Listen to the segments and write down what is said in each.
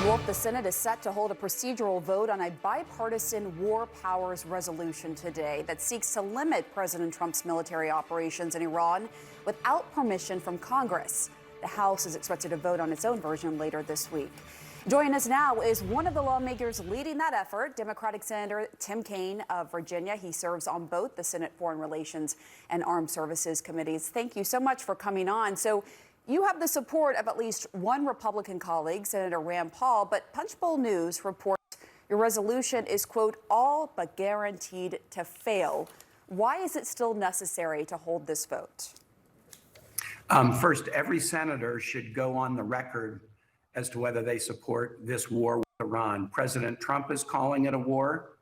Wolf, the Senate is set to hold a procedural vote on a bipartisan war powers resolution today that seeks to limit President Trump's military operations in Iran without permission from Congress. The House is expected to vote on its own version later this week. Joining us now is one of the lawmakers leading that effort, Democratic Senator Tim Kaine of Virginia. He serves on both the Senate Foreign Relations and Armed Services Committees. Thank you so much for coming on. So you have the support of at least one Republican colleague, Senator Rand Paul, but Punchbowl News reports your resolution is, quote, all but guaranteed to fail. Why is it still necessary to hold this vote? First, every senator should go on the record as to whether they support this war with Iran. President Trump is calling it a war.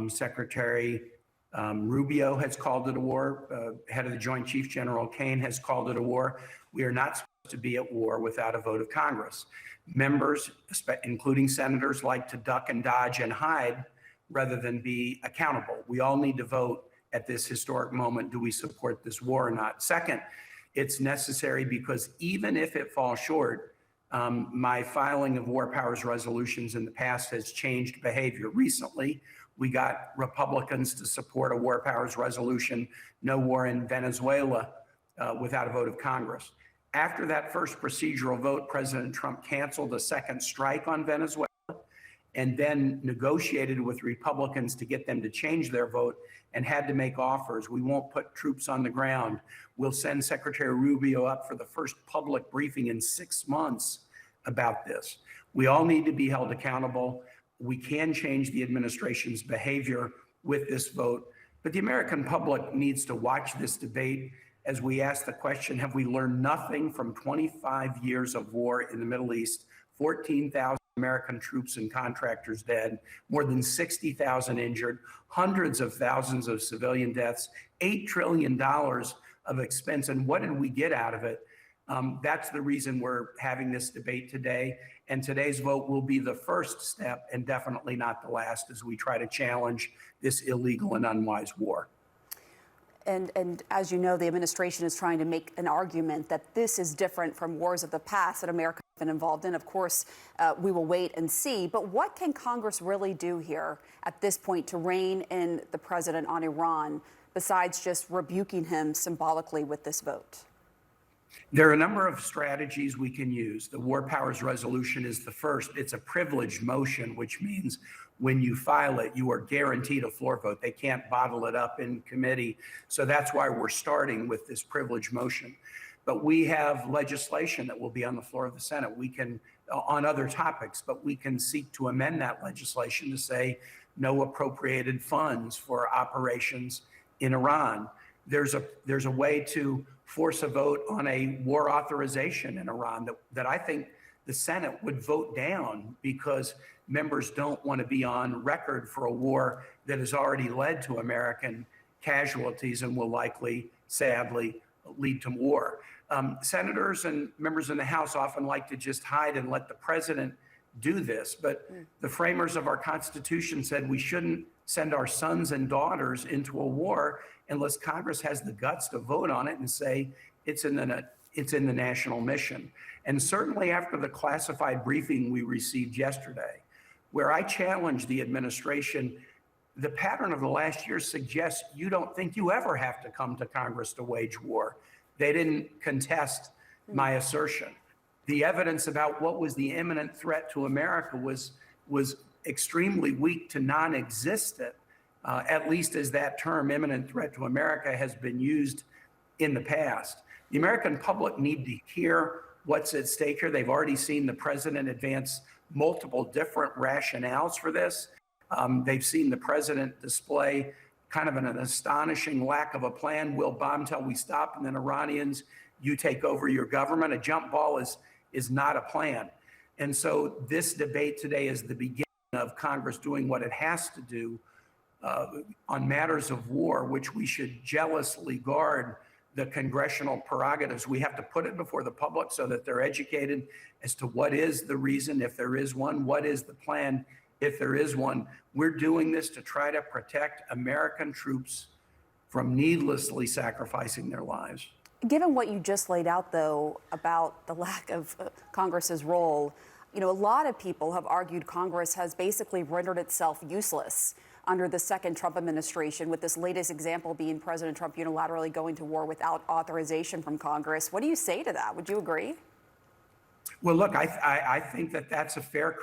Secretary Rubio has called it a war. Head of the Joint Chiefs, General Kaine, has called it a war. We are not supposed to be at war without a vote of Congress. Members, including senators, like to duck and dodge and hide rather than be accountable. We all need to vote at this historic moment. Do we support this war or not? Second, it's necessary because even if it falls short, my filing of war powers resolutions in the past has changed behavior. Recently, we got Republicans to support a war powers resolution, no war in Venezuela, without a vote of Congress. After that first procedural vote, President Trump canceled a second strike on Venezuela and then negotiated with Republicans to get them to change their vote and had to make offers. We won't put troops on the ground. We'll send Secretary Rubio up for the first public briefing in 6 months about this. We all need to be held accountable. We can change the administration's behavior with this vote, but the American public needs to watch this debate as we ask the question, have we learned nothing from 25 years of war in the Middle East, 14,000 American troops and contractors dead, more than 60,000 injured, hundreds of thousands of civilian deaths, $8 trillion of expense. And what did we get out of it? That's the reason we're having this debate today. And today's vote will be the first step and definitely not the last as we try to challenge this illegal and unwise war. And as you know, the administration is trying to make an argument that this is different from wars of the past that America has been involved in. Of course, we will wait and see. But what can Congress really do here at this point to rein in the president on Iran, besides just rebuking him symbolically with this vote? There are a number of strategies we can use. The War Powers Resolution is the first. It's a privileged motion, which means when you file it, you are guaranteed a floor vote. They can't bottle it up in committee. So that's why we're starting with this privileged motion. But we have legislation that will be on the floor of the Senate. We can, on other topics, but we can seek to amend that legislation to say no appropriated funds for operations in Iran. There's a way to force a vote on a war authorization in Iran that I think the Senate would vote down because members don't want to be on record for a war that has already led to American casualties and will likely, sadly, lead to war. Senators and members in the House often like to just hide and let the president do this, but the framers of our Constitution said we shouldn't send our sons and daughters into a war unless Congress has the guts to vote on it and say it's in the national mission. And certainly after the classified briefing we received yesterday, where I challenged the administration, the pattern of the last year suggests you don't think you ever have to come to Congress to wage war. They didn't contest my assertion. The evidence about what was the imminent threat to America was extremely weak to non-existent, at least as that term, imminent threat to America, has been used in the past. The American public need to hear what's at stake here. They've already seen the president advance multiple different rationales for this. They've seen the president display kind of an astonishing lack of a plan. We'll bomb till we stop, and then Iranians, you take over your government. A jump ball is not a plan. And so this debate today is the beginning of Congress doing what it has to do on matters of war, which we should jealously guard the congressional prerogatives. We have to put it before the public so that they're educated as to what is the reason, if there is one, what is the plan, if there is one. We're doing this to try to protect American troops from needlessly sacrificing their lives. Given what you just laid out, though, about the lack of Congress's role, You know, a lot of people have argued Congress has basically rendered itself useless under the second Trump administration, with this latest example being President Trump unilaterally going to war without authorization from Congress. What do you say to that? Would you agree? Well, look, I think that that's a fair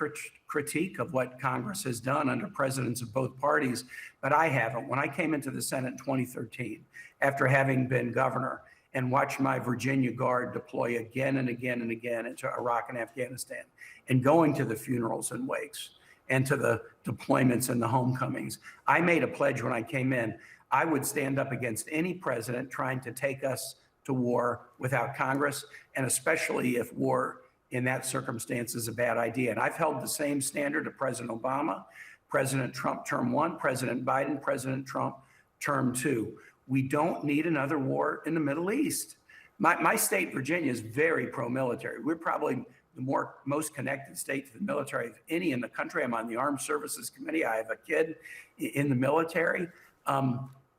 critique of what Congress has done under presidents of both parties, but I haven't. When I came into the Senate in 2013, after having been governor and watched my Virginia Guard deploy again and again and again into Iraq and Afghanistan, and going to the funerals and wakes and to the deployments and the homecomings, I made a pledge when I came in. I would stand up against any president trying to take us to war without Congress, and especially if war in that circumstance is a bad idea. And I've held the same standard to President Obama, President Trump term 1, President Biden, President Trump term 2. We don't need another war in the Middle East. My state, Virginia, is very pro-military. We're probably the most connected state to the military of any in the country. I'm on the Armed Services Committee. I have a kid in the military.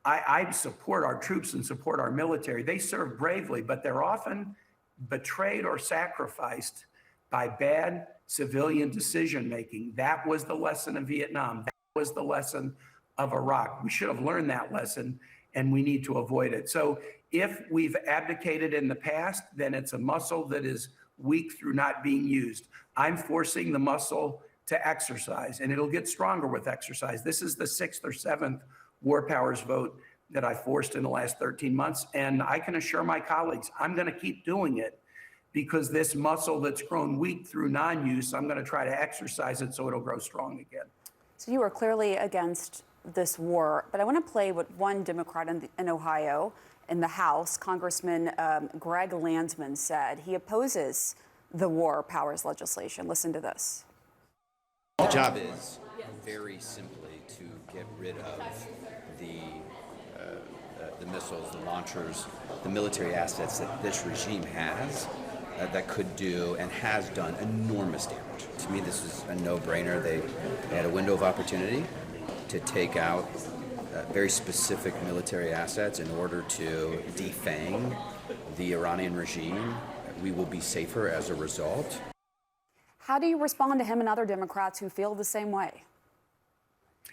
I support our troops and support our military. They serve bravely, but they're often betrayed or sacrificed by bad civilian decision-making. That was the lesson of Vietnam. That was the lesson of Iraq. We should have learned that lesson, and we need to avoid it. So if we've abdicated in the past, then it's a muscle that is weak through not being used. I'm forcing the muscle to exercise, and it'll get stronger with exercise. This is the 6th or 7th war powers vote that I forced in the last 13 months. And I can assure my colleagues, I'm going to keep doing it, because this muscle that's grown weak through non-use, I'm going to try to exercise it so it'll grow strong again. So you are clearly against this war, but I want to play what one Democrat in Ohio in the House, Congressman Greg Landsman, said. He opposes the war powers legislation. Listen to this. The job is very simply to get rid of the missiles, the launchers, the military assets that this regime has that could do and has done enormous damage. To me, this is a no-brainer. They had a window of opportunity to take out very specific military assets in order to defang the Iranian regime. We will be safer as a result. How do you respond to him and other Democrats who feel the same way?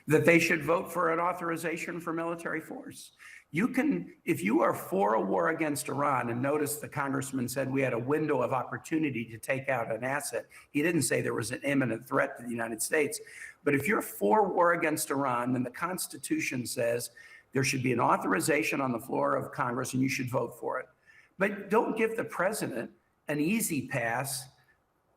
That they should vote for an authorization for military force. You can, if you are for a war against Iran, and notice the congressman said we had a window of opportunity to take out an asset. He didn't say there was an imminent threat to the United States. But if you're for war against Iran, then the Constitution says there should be an authorization on the floor of Congress and you should vote for it. But don't give the president an easy pass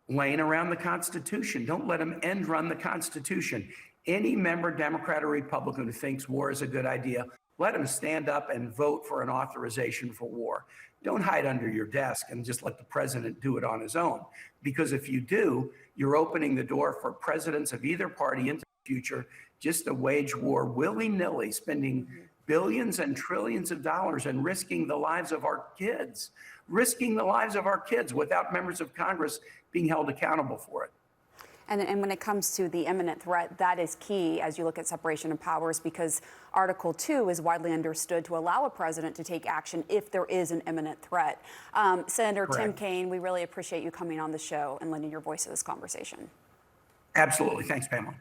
laying around the Constitution. Don't let him end run the Constitution. Any member, Democrat or Republican, who thinks war is a good idea, let him stand up and vote for an authorization for war. Don't hide under your desk and just let the president do it on his own. Because if you do, you're opening the door for presidents of either party into the future just to wage war willy-nilly, spending billions and trillions of dollars and risking the lives of our kids, without members of Congress being held accountable for it. And when it comes to the imminent threat, that is key as you look at separation of powers, because Article 2 is widely understood to allow a president to take action if there is an imminent threat. Senator Correct. Tim Kaine, we really appreciate you coming on the show and lending your voice to this conversation. Absolutely. Thanks, Pamela.